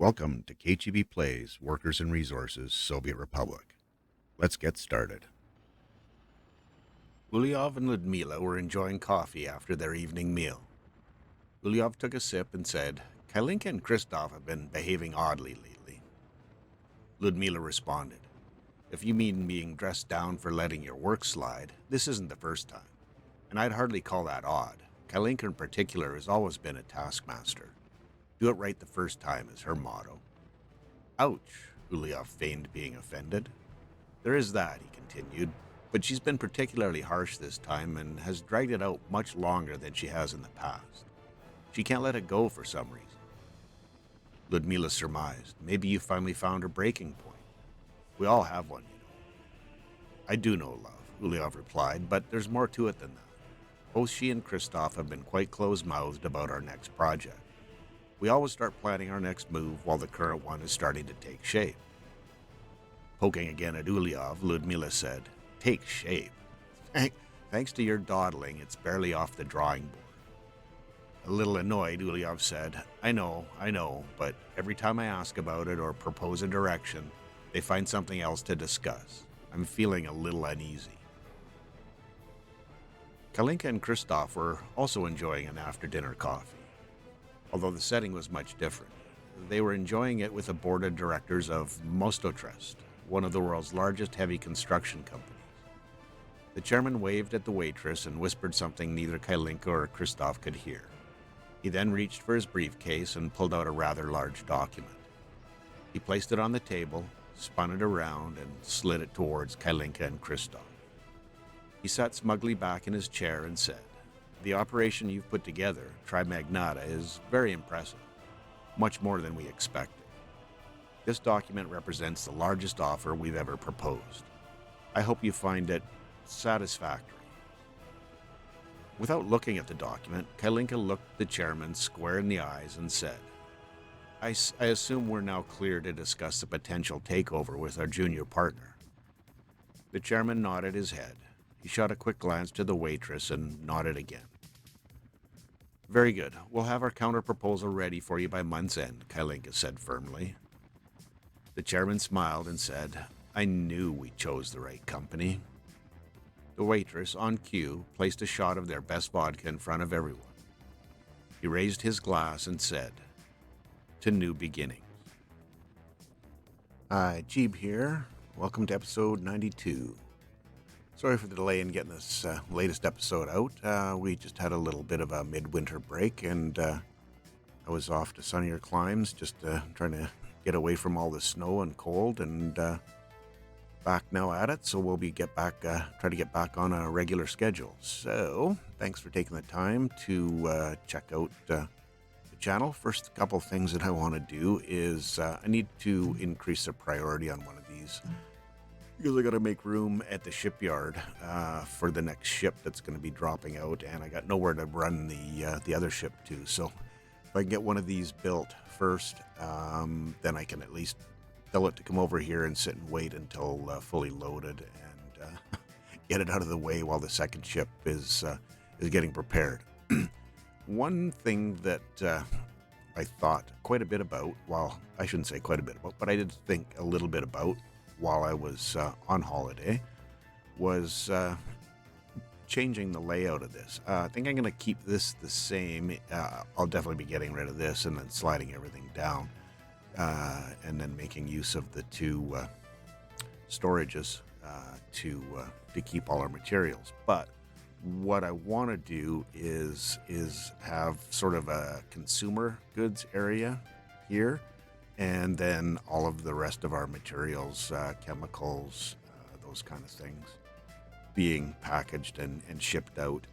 Welcome to kcheebplays, Workers and Resources, Soviet Republic. Let's get started. Ulyov and Ludmila were enjoying coffee after their evening meal. Ulyov took a sip and said, "Kalinka and Christoph have been behaving oddly lately." Ludmila responded, "If you mean being dressed down for letting your work slide, this isn't the first time. And I'd hardly call that odd. Kalinka in particular has always been a taskmaster. Do it right the first time is her motto." "Ouch," Ulyov feigned being offended. "There is that," he continued, "but she's been particularly harsh this time and has dragged it out much longer than she has in the past. She can't let it go for some reason." Ludmila surmised, "Maybe you finally found her breaking point. We all have one, you know." "I do know, love," Ulyov replied, "but there's more to it than that. Both she and Christoph have been quite close-mouthed about our next project. We always start planning our next move while the current one is starting to take shape." Poking again at Ulyov, Ludmila said, "Take shape? Thanks to your dawdling, it's barely off the drawing board." A little annoyed, Ulyov said, I know, but every time I ask about it or propose a direction, they find something else to discuss. I'm feeling a little uneasy." Kalinka and Christoph were also enjoying an after-dinner coffee. Although the setting was much different, they were enjoying it with the board of directors of Mostotrest, one of the world's largest heavy construction companies. The chairman waved at the waitress and whispered something neither Kalinka or Christoph could hear. He then reached for his briefcase and pulled out a rather large document. He placed it on the table, spun it around, and slid it towards Kalinka and Christoph. He sat smugly back in his chair and said, "The operation you've put together, Trimagnata, is very impressive, much more than we expected. This document represents the largest offer we've ever proposed. I hope you find it satisfactory." Without looking at the document, Kalinka looked the chairman square in the eyes and said, I assume we're now clear to discuss the potential takeover with our junior partner." The chairman nodded his head. He shot a quick glance to the waitress and nodded again. "Very good. We'll have our counter-proposal ready for you by month's end," Kalinka said firmly. The chairman smiled and said, "I knew we chose the right company." The waitress, on cue, placed a shot of their best vodka in front of everyone. He raised his glass and said, "To new beginnings." Hi, Cheeb here. Welcome to episode 92. Sorry for the delay in getting this latest episode out. We just had a little bit of a midwinter break, and I was off to sunnier climes, just trying to get away from all the snow and cold, and back now at it. So we'll be try to get back on a regular schedule. So thanks for taking the time to check out the channel. First couple things that I want to do is I need to increase the priority on one of these, because I got to make room at the shipyard for the next ship that's going to be dropping out, and I got nowhere to run the other ship to. So if I can get one of these built first, then I can at least tell it to come over here and sit and wait until fully loaded, and get it out of the way while the second ship is getting prepared. One thing that I thought quite a bit about, well, I shouldn't say quite a bit about, but I did think a little bit about while I was on holiday, was changing the layout of this. I think I'm going to keep this the same. I'll definitely be getting rid of this and then sliding everything down, and then making use of the two storages to keep all our materials. But what I want to do is have sort of a consumer goods area here, and then all of the rest of our materials, chemicals, those kind of things, being packaged and shipped out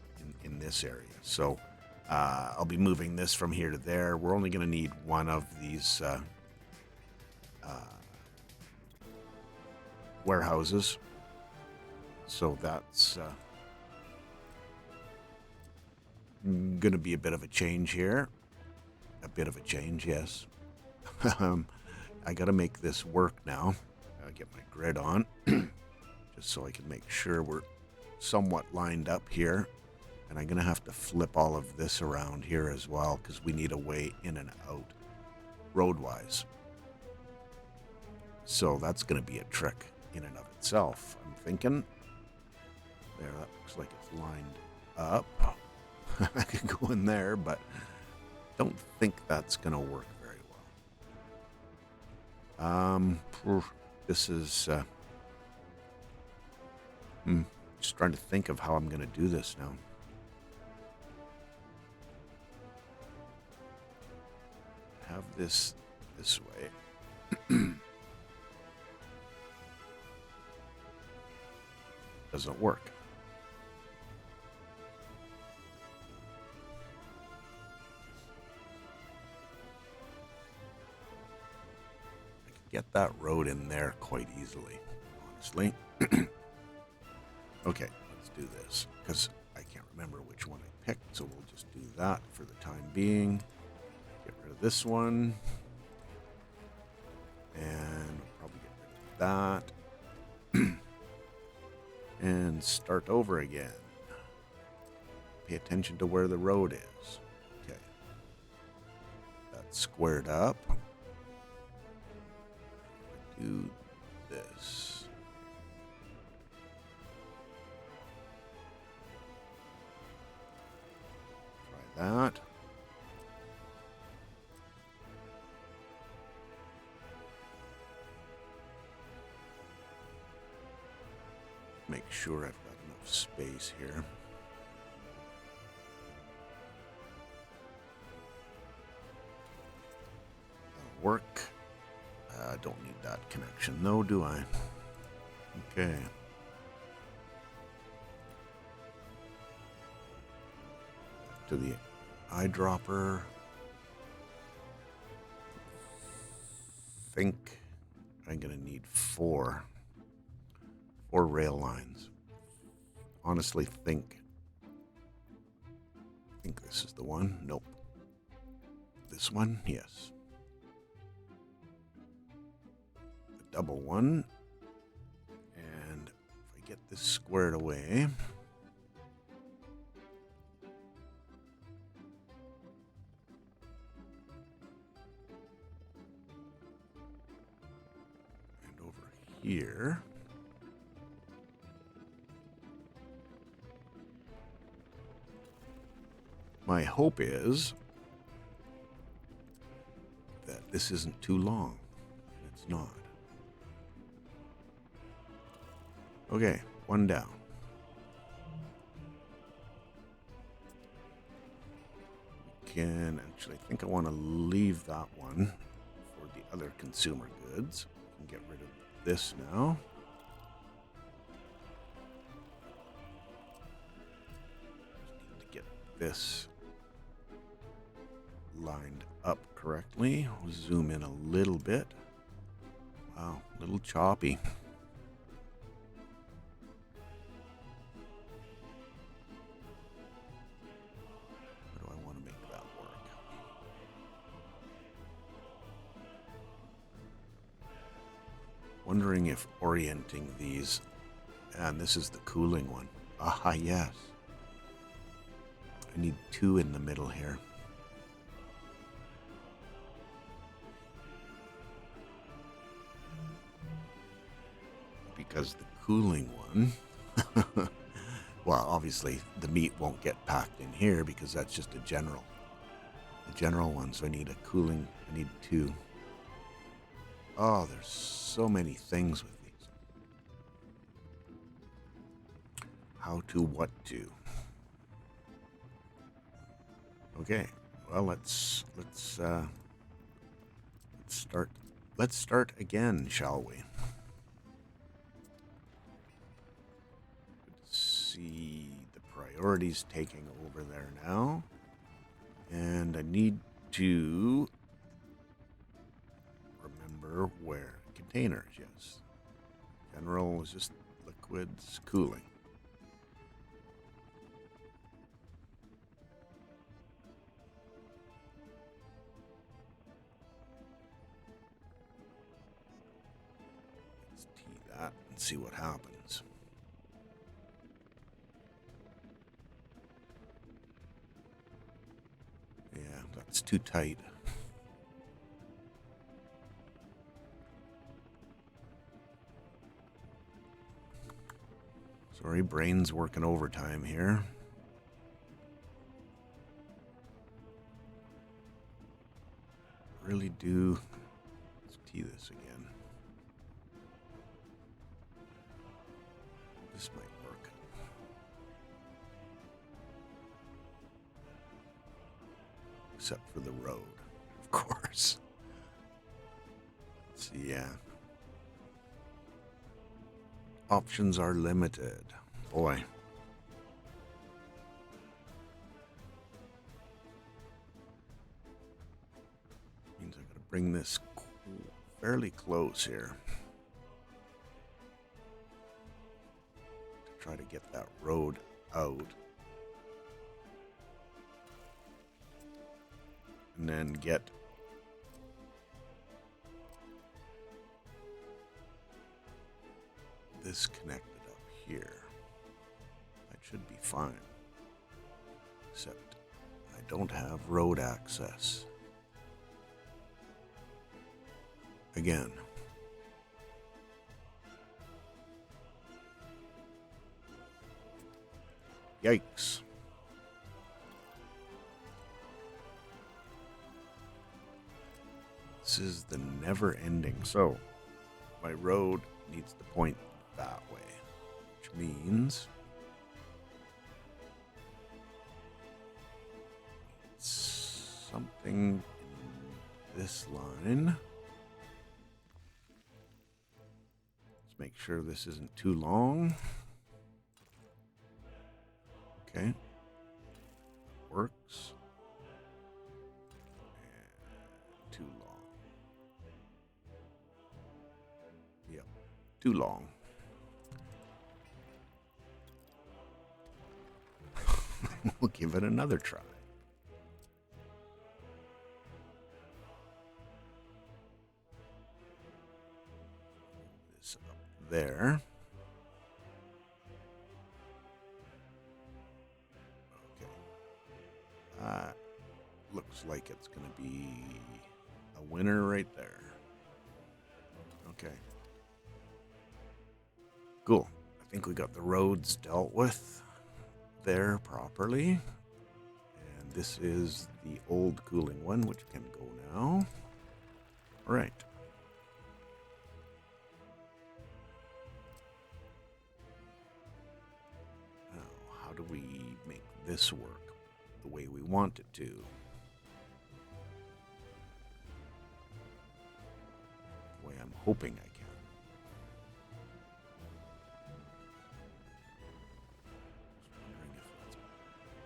in this area. So I'll be moving this from here to there. We're only going to need one of these warehouses. So that's going to be a bit of a change here. A bit of a change, yes. I got to make this work now. I'll get my grid on just so I can make sure we're somewhat lined up here. And I'm going to have to flip all of this around here as well, because we need a way in and out road-wise. So that's going to be a trick in and of itself, I'm thinking. There, that looks like it's lined up. I could go in there, but don't think that's going to work very well. This is... just trying to think of how I'm going to do this now. Have this way. Doesn't work. I could get that road in there quite easily, honestly. Okay, let's do this, because I can't remember which one I picked, so we'll just do that for the time being. Get rid of this one. And probably get rid of that. And start over again. Pay attention to where the road is. Okay. That's squared up. Do this. That. Make sure I've got enough space here. That'll work. Don't need that connection though, do I? Okay. To the eyedropper. Think I'm gonna need four rail lines. Honestly, think this is the one. Nope. This one, yes. The double one. And if I get this squared away, here. My hope is that this isn't too long. It's not. Okay, one down. Can actually, I think I want to leave that one for the other consumer goods. And get rid of this now. Just need to get this lined up correctly. We'll zoom in a little bit. Wow, a little choppy. How do I want to make that work? Wondering if orienting these, and this is the cooling one. Ah, yes. I need two in the middle here. Because the cooling one, well, obviously the meat won't get packed in here because that's just a general one. So I need a cooling, I need two. Oh, there's so many things with these. How to, what to. Okay, well, let's start again, shall we? See the priorities taking over there now, and I need to remember where containers. Yes, general was just liquids, cooling. Let's tee that and see what happens. Yeah, that's too tight. Sorry, brain's working overtime here. Really do. Let's tee this again. This might work. Except for the road, of course. So yeah. Options are limited. Boy. Means I gotta bring this fairly close here to try to get that road out. And then get this connected up here. That should be fine. Except I don't have road access. Again. Yikes. This is the never ending. So, my road needs to point that way, which means it's something in this line. Let's make sure this isn't too long. Okay. Works. And too long. Yep, too long. We'll give it another try. This up there. Okay. Looks like it's going to be a winner right there. Okay. Cool. I think we got the roads dealt with there properly. And this is the old cooling one, which can go now. All right. Now, how do we make this work the way we want it to? The way I'm hoping I can.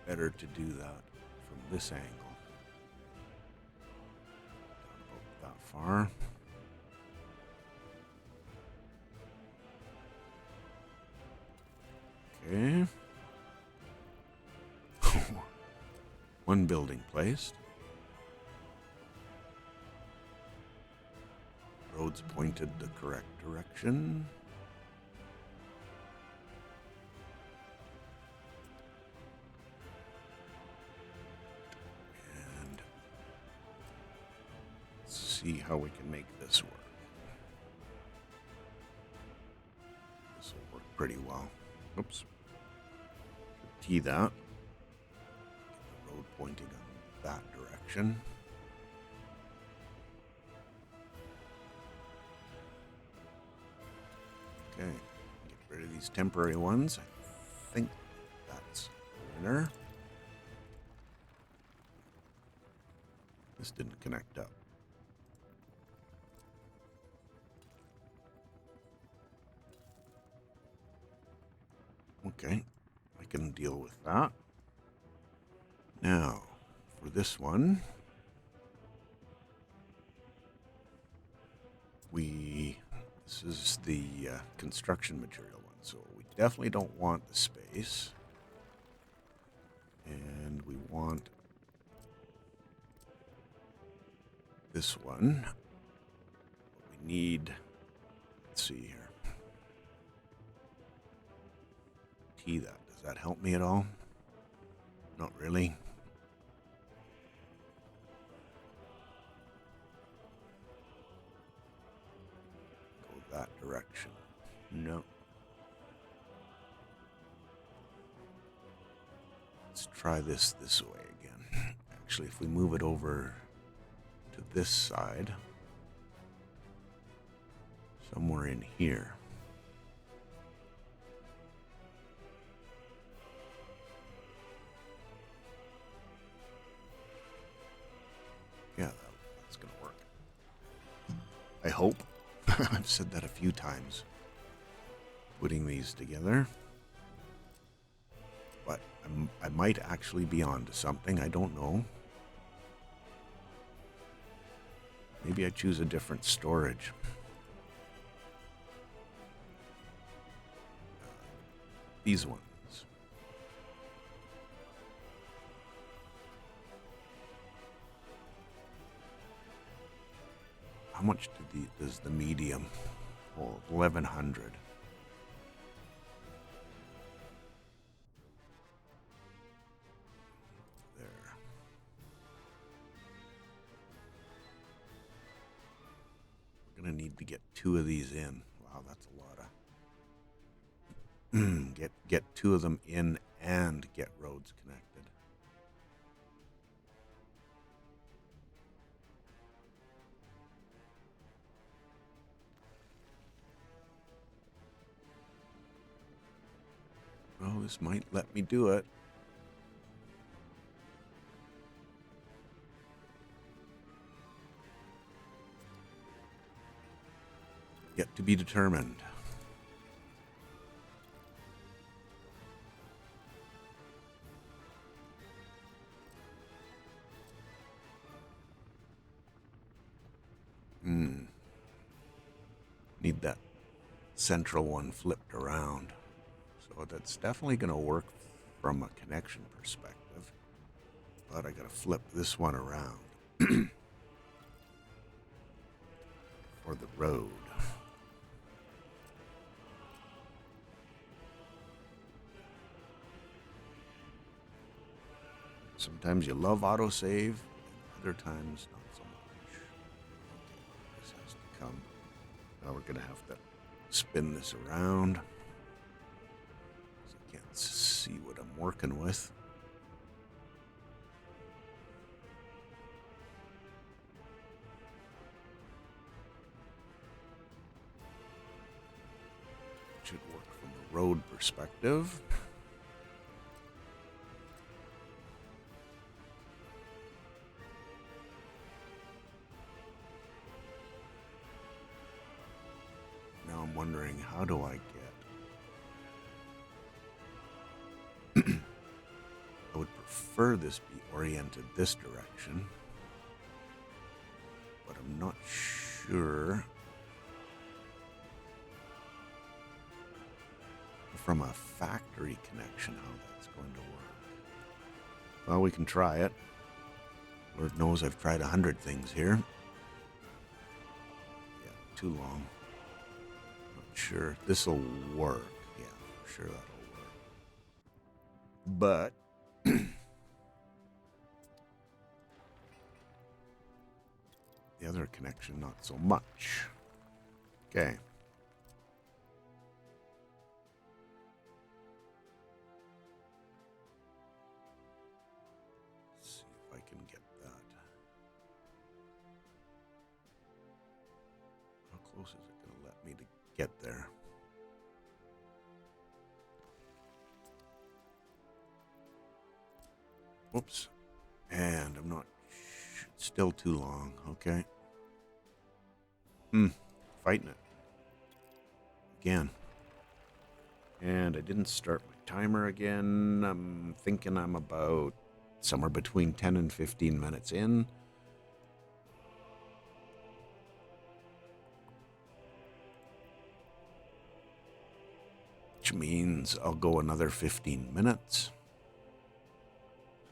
Better to do that from this angle. Down about that far. Okay. One building placed. Roads pointed the correct direction. See how we can make this work. This will work pretty well. Oops. Tee that. Get the road pointing in that direction. Okay. Get rid of these temporary ones. I think that's the winner. This didn't connect up. Okay, I can deal with that. Now, for this one, this is the construction material one, so we definitely don't want the space. And we want this one. We need, let's see here. Tee that. Does that help me at all? Not really. Go that direction. No. try this way again. Actually, if we move it over to this side, somewhere in here. Yeah, that's going to work. I hope. I've said that a few times. Putting these together. But I might actually be onto something. I don't know. Maybe I choose a different storage. These ones. How much does the medium hold? 1,100. There. We're going to need to get 2 of these in. Wow, that's a lot of... get 2 of them in and get roads connected. Well, this might let me do it. Yet to be determined. Need that central one flipped around. So that's definitely going to work from a connection perspective. But I got to flip this one around for the road. Sometimes you love autosave, and other times not so much. Okay, this has to come. Now we're going to have to spin this around. So I can't see what I'm working with. Should work from a road perspective. Now I'm wondering, how do I get... I would prefer this be oriented this direction, but I'm not sure from a factory connection how that's going to work. Well, we can try it. Lord knows I've tried 100 things here. Yeah, too long. Not sure. This'll work. Yeah, for sure that'll work. But the other connection, not so much. Okay. Let's see if I can get that. How close is it going to let me to get there? Whoops. And I'm not... Still too long. Okay. Fighting it. Again. And I didn't start my timer again. I'm thinking I'm about somewhere between 10 and 15 minutes in. Which means I'll go another 15 minutes.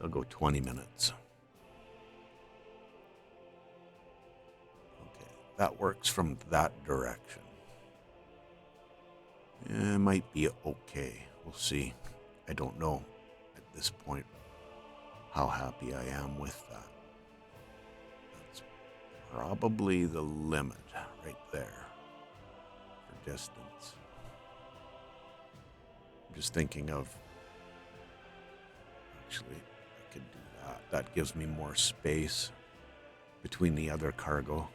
I'll go 20 minutes. Okay, that works from that direction. It might be okay. We'll see. I don't know at this point how happy I am with that. That's probably the limit right there for distance. I'm just thinking of... actually. I could do that. That gives me more space between the other cargo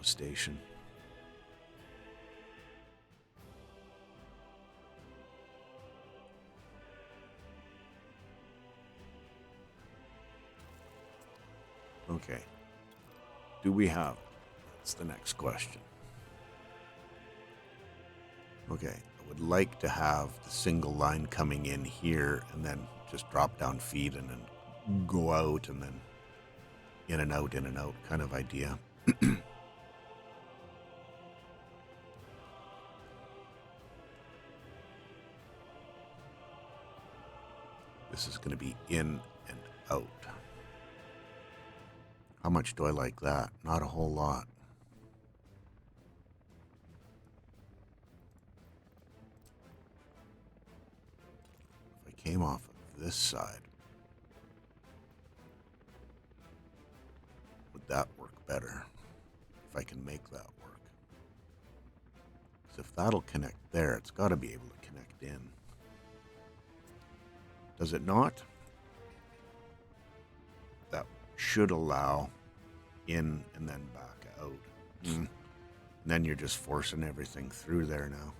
station. Okay. Do we have it? That's the next question. Okay. I would like to have the single line coming in here and then just drop down feed and then go out and then in and out kind of idea. This is going to be in and out. How much do I like that? Not a whole lot. If I came off of this side, would that work better? If I can make that work. Because if that'll connect there, it's got to be able to connect in. Does it not? That should allow in and then back out. And then you're just forcing everything through there now.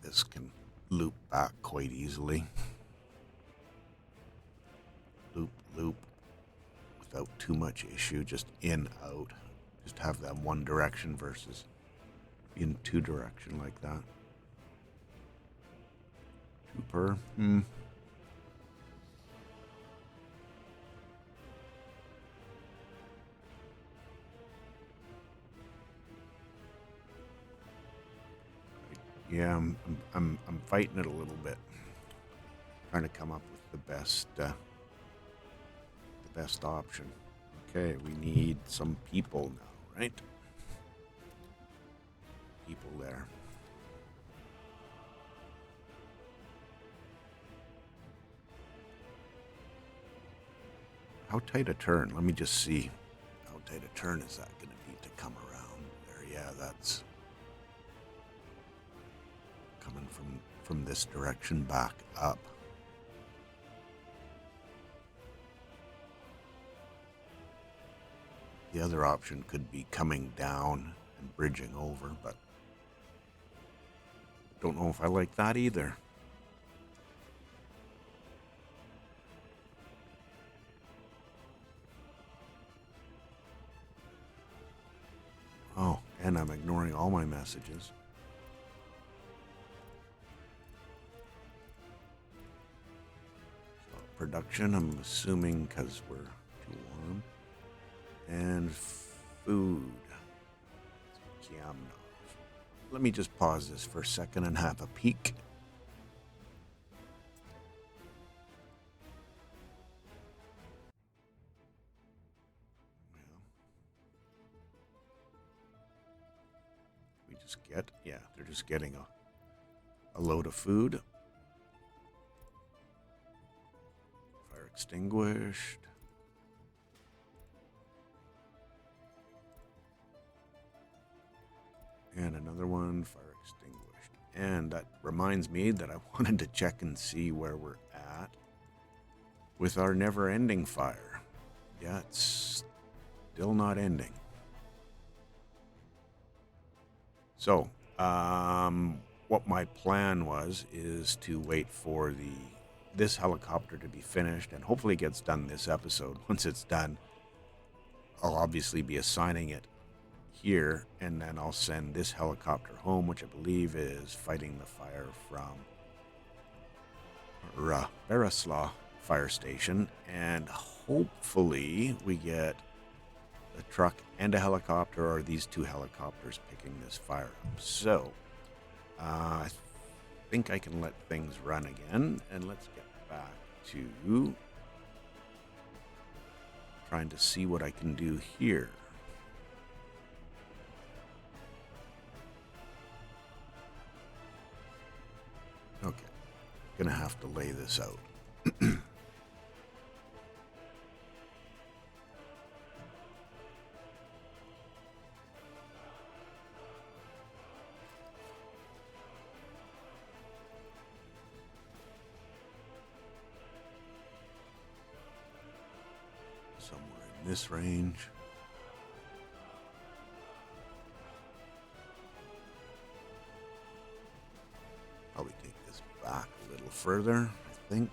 This can loop back quite easily. Loop without too much issue, just in, out. Just have that one direction versus in two direction like that. 2 per. Yeah, I'm fighting it a little bit, trying to come up with the best option. Okay, we need some people now, right? People there. How tight a turn? Let me just see. How tight a turn is that going to be to come around there? Yeah, that's coming from this direction back up. The other option could be coming down and bridging over, but don't know if I like that either. Oh, and I'm ignoring all my messages. So production, I'm assuming because we're too warm. And food. Let me just pause this for a second and have a peek. They're just getting a load of food. Fire extinguished. And another one, fire extinguished. And that reminds me that I wanted to check and see where we're at with our never-ending fire. Yeah, it's still not ending. So, what my plan is to wait for this helicopter to be finished, and hopefully it gets done this episode. Once it's done, I'll obviously be assigning it here, and then I'll send this helicopter home, which I believe is fighting the fire from Berislaw Fire Station, and hopefully we get a truck and a helicopter, or these 2 helicopters picking this fire up. So I think I can let things run again, and let's get back to trying to see what I can do here. Okay, gonna have to lay this out. somewhere in this range. Probably take this back a little further, I think.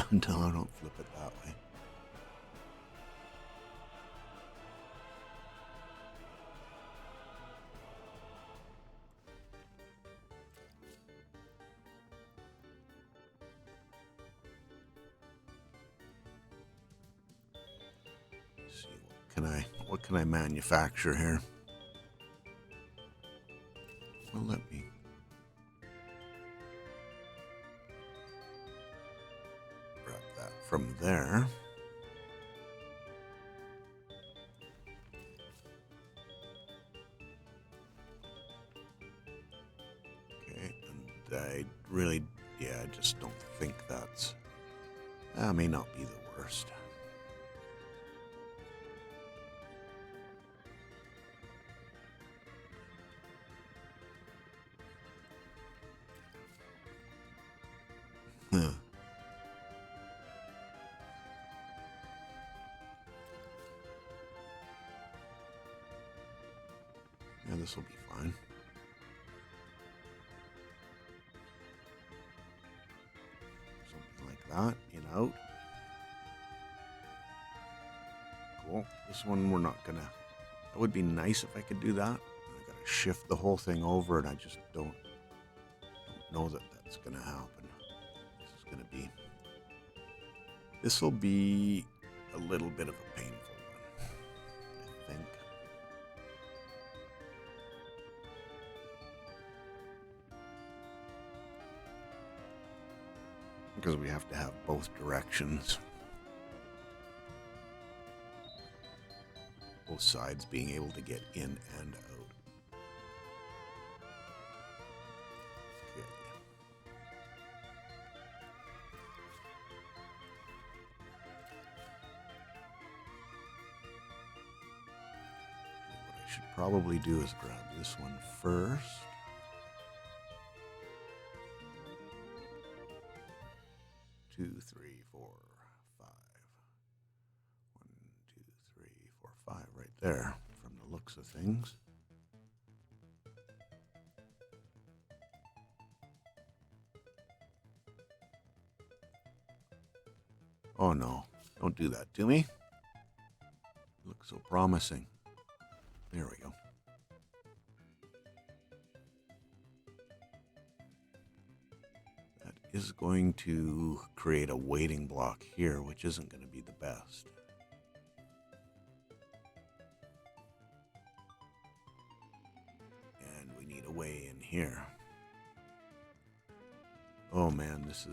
Until I don't flip it that way. Let's see, what can I manufacture here? Well, let me grab that from there. Okay, and I really, I just don't think that may not be the worst. Huh. Yeah, this will be fine. Something like that, out. Cool. This one we're not gonna. That would be nice if I could do that. I gotta shift the whole thing over, and I just don't know that that's gonna happen. This will be a little bit of a painful one, I think. Because we have to have both directions. Both sides being able to get in and out. Probably do is grab this one first. Two, three, four, five. 1, 2, 3, 4, 5 right there from the looks of things. Oh no, don't do that to me. It looks so promising. There we go. That is going to create a waiting block here, which isn't going to be the best. And we need a way in here. Oh man, this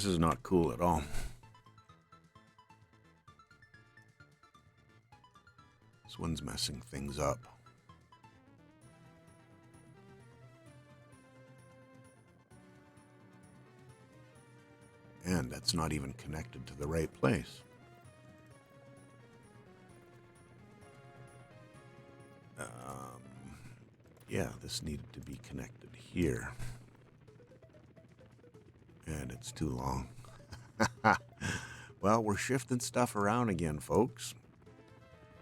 is not cool at all. This one's messing things up. And that's not even connected to the right place. Yeah, this needed to be connected here. And it's too long. Well, we're shifting stuff around again, folks.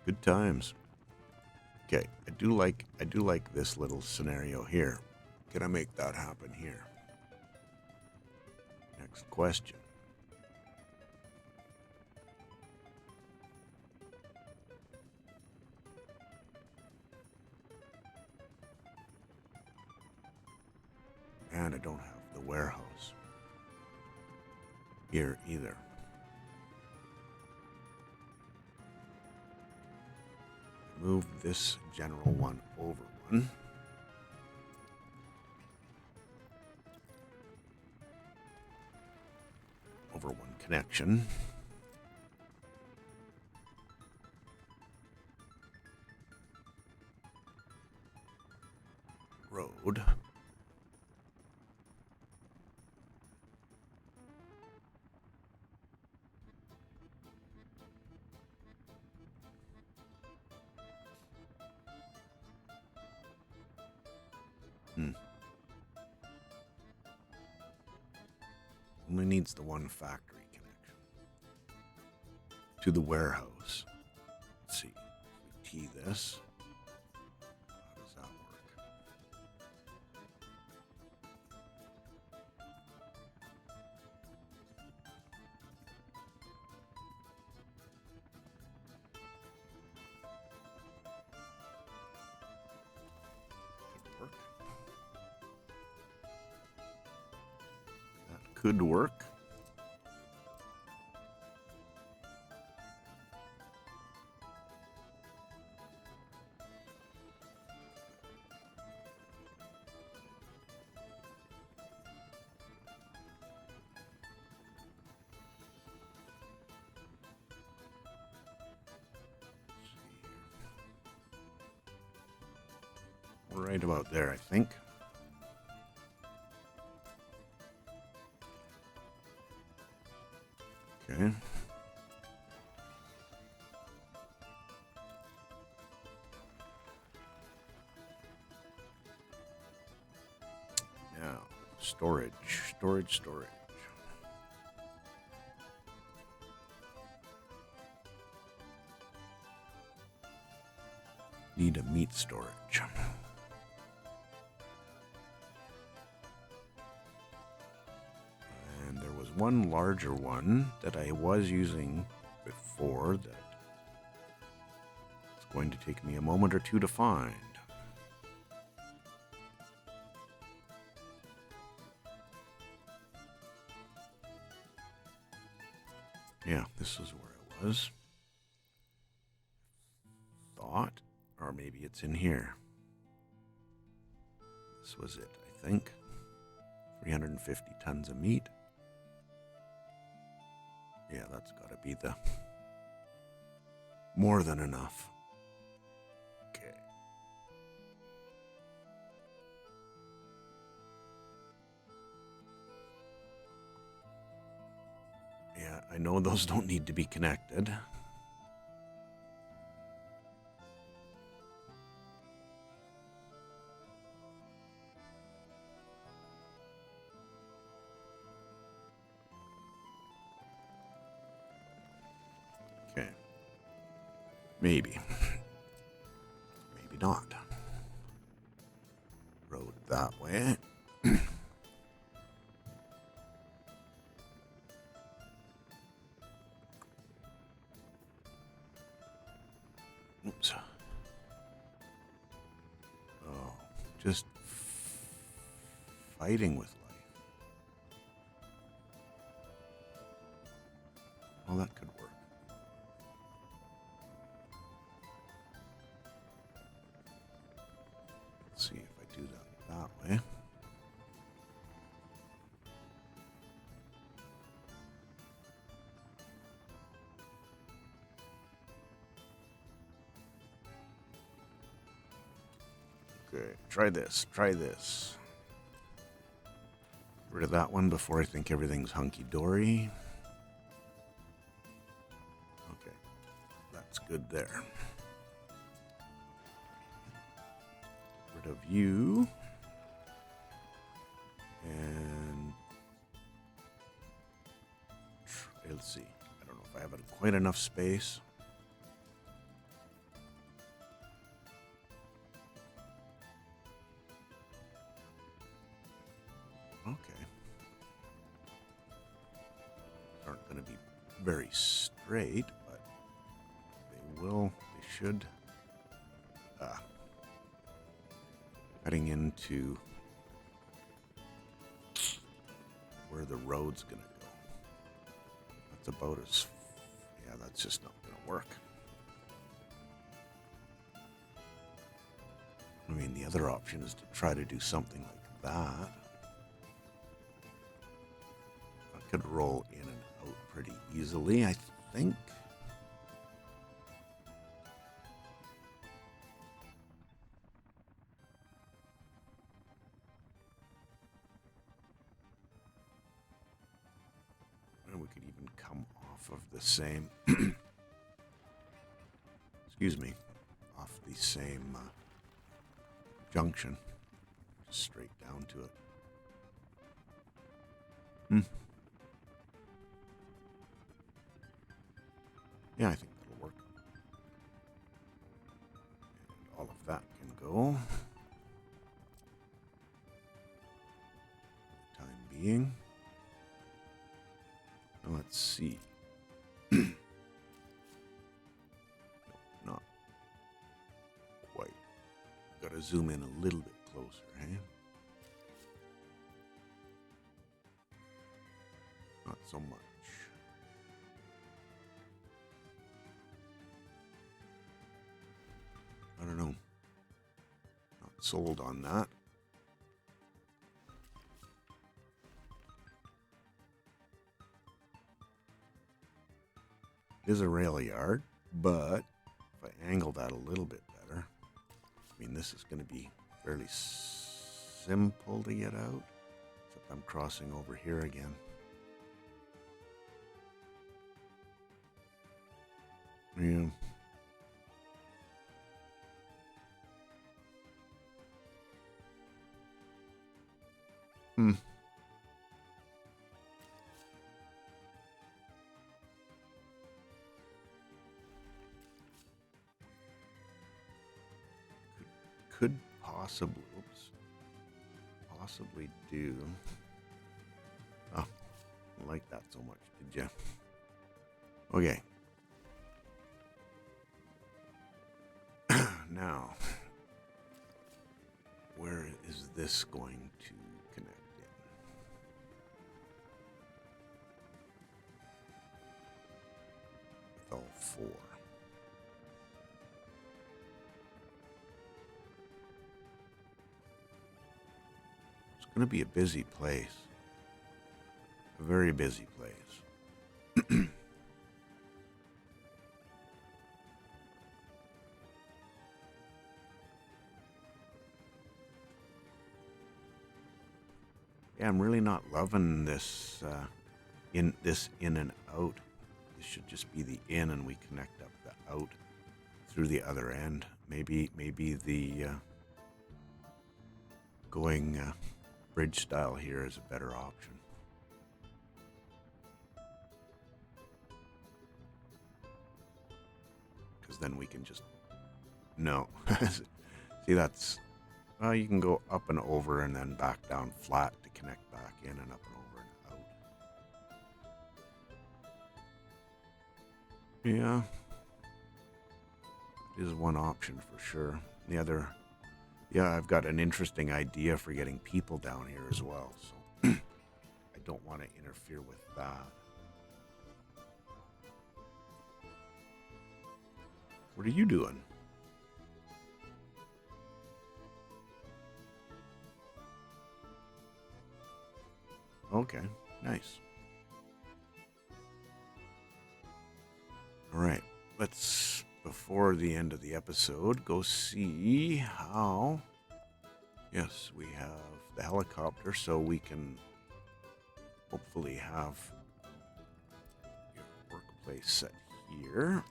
Good times. Okay, I do like this little scenario here. Can I make that happen here? Next question. And I don't have the warehouse here either. Move this general one over one. Over one connection. Road. Only needs the one factory connection to the warehouse. Let's see. If we key this, how does that work? Could work. That could work. Right about there, I think. Okay. Now, storage. Need a meat storage. And there was one larger one that I was using before that it's going to take me a moment or two to find. Yeah, this is where it was. Thought. Or maybe it's in here. This was it, I think. 350 tons of meat. Yeah, that's got to be the more than enough. Okay. Yeah, I know those don't need to be connected. Okay. Maybe. Maybe not. Road that way. Oops. Oh, just fighting with life. Well, that could work. Let's see if I do that way. Okay, try this. Get rid of that one before I think everything's hunky-dory. Okay, that's good there. Get rid of you. And let's see. I don't know if I have quite enough space. Okay. Aren't going to be very straight, but they should. Heading into where the road's going to go. That's about as, yeah, that's just not going to work. I mean, the other option is to try to do something like that. I could roll in and out pretty easily, I think. And we could even come off of the same, excuse me, off the same junction. just straight down to it. Yeah, I think that'll work. And all of that can go. For the time being. Now let's see. Not quite. Gotta zoom in a little bit closer, hey? Not so much. I don't know. Not sold on that. It is a rail yard, but if I angle that a little bit better, I mean, this is going to be fairly simple to get out, except I'm crossing over here again. Yeah. Could possibly, possibly do. Oh, I like that so much, did you? Okay. Now, where is this going to connect in? With all four. It's going to be a busy place. A very busy place. Yeah, I'm really not loving this in and out. This should just be the in, and we connect up the out through the other end. Maybe the going bridge style here is a better option. Because then we can just see, that's well, you can go up and over and then back down flat to connect back in and up and over and out. Yeah, it is one option for sure. The other, yeah, I've got an interesting idea for getting people down here as well, so I don't want to interfere with that. What are you doing? Okay, nice. All right, let's, before the end of the episode, go see how, yes, we have the helicopter, so we can hopefully have your workplace set here.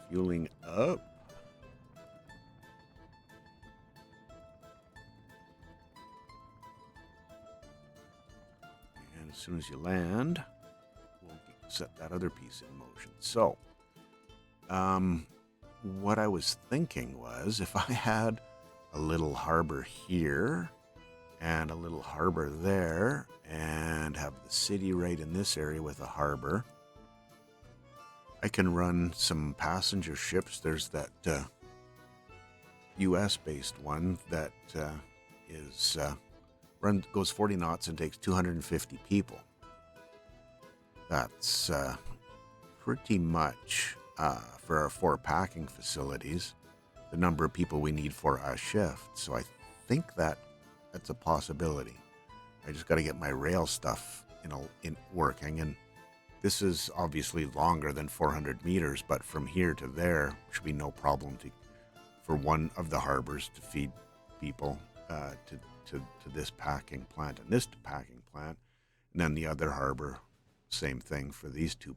Fueling up. And as soon as you land, we'll set that other piece in motion. So, what I was thinking was, if I had a little harbor here and a little harbor there, and have the city right in this area with a harbor, I can run some passenger ships. There's that US-based one that goes 40 knots and takes 250 people. That's pretty much for our 4 packing facilities, the number of people we need for a shift. So I think that's a possibility. I just got to get my rail stuff in working, and this is obviously longer than 400 meters, but from here to there should be no problem for one of the harbors to feed people to this packing plant and this packing plant, and then the other harbor, same thing for these 2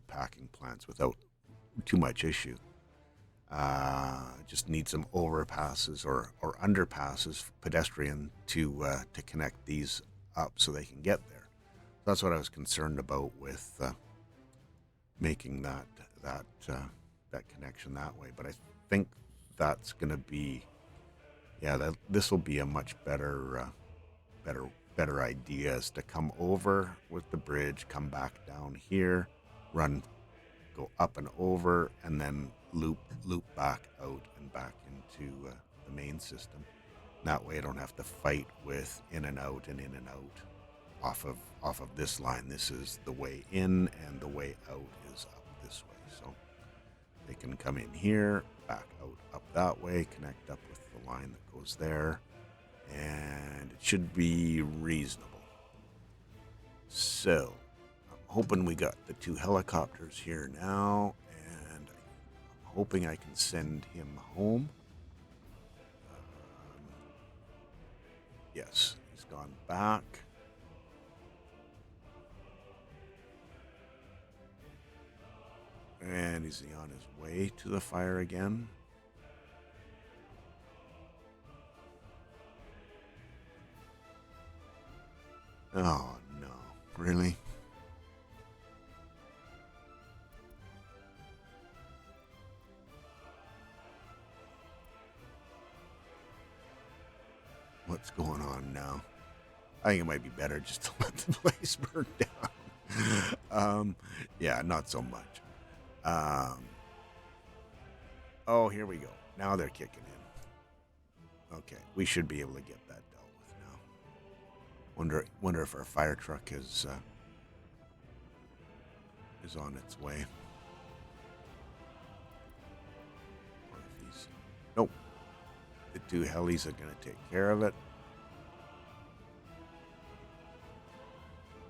packing plants without too much issue. Just need some overpasses or underpasses, pedestrian, to connect these up so they can get there. That's what I was concerned about with making that connection that way. But I think that's going to be, this will be a much better idea, is to come over with the bridge, come back down here, go up and over, and then loop back out and back into the main system. That way I don't have to fight with in and out off of this line. This is the way in, and the way out is up this way. So they can come in here, back out up that way, connect up with the line that goes there, and it should be reasonable. So I'm hoping we got the 2 helicopters here now, and I'm hoping I can send him home. Yes, he's gone back. And is he on his way to the fire again? Oh, no. Really? What's going on now? I think it might be better just to let the place burn down. Yeah, not so much. Oh, here we go. Now they're kicking in. Okay, we should be able to get that dealt with now. Wonder if our fire truck is on its way. Or if he's... Nope. The 2 helis are going to take care of it.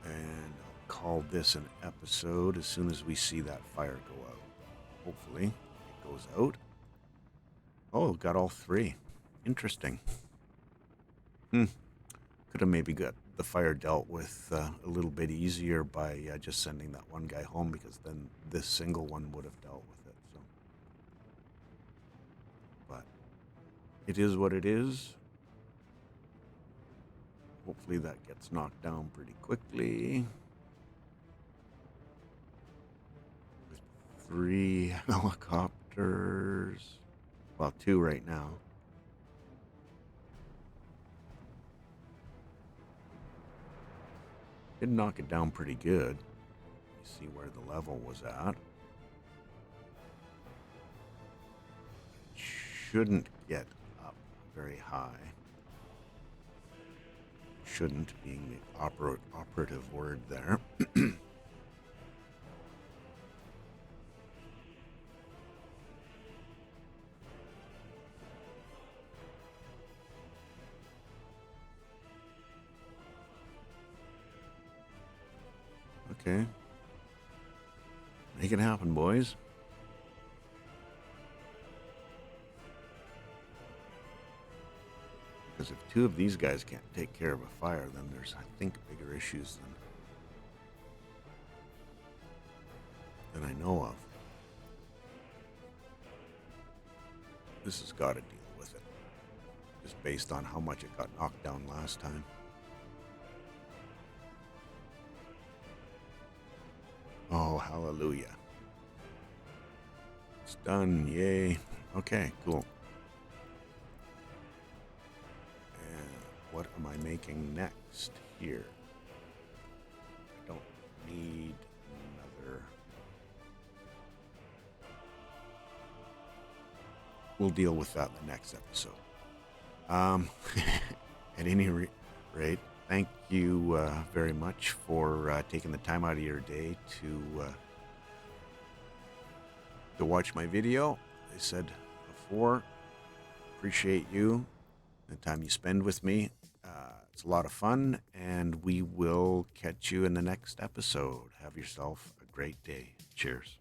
And I'll call this an episode as soon as we see that fire go out. Hopefully it goes out. Oh, got all 3. Interesting. Could have maybe got the fire dealt with a little bit easier by just sending that one guy home, because then this single one would have dealt with it. So, but it is what it is. Hopefully that gets knocked down pretty quickly. With 3 helicopters. Well, 2 right now. Did knock it down pretty good. You see where the level was at. Shouldn't get up very high. Shouldn't being the operative word there. Okay. Make it happen, boys. Because if 2 of these guys can't take care of a fire, then there's, I think, bigger issues than I know of. This has got to deal with it, just based on how much it got knocked down last time. Oh, hallelujah. It's done. Yay. Okay, cool. And what am I making next here? I don't need another. We'll deal with that in the next episode. At any rate, thank you very much for taking the time out of your day to watch my video. I said before, appreciate you, the time you spend with me. It's a lot of fun, and we will catch you in the next episode. Have yourself a great day. Cheers.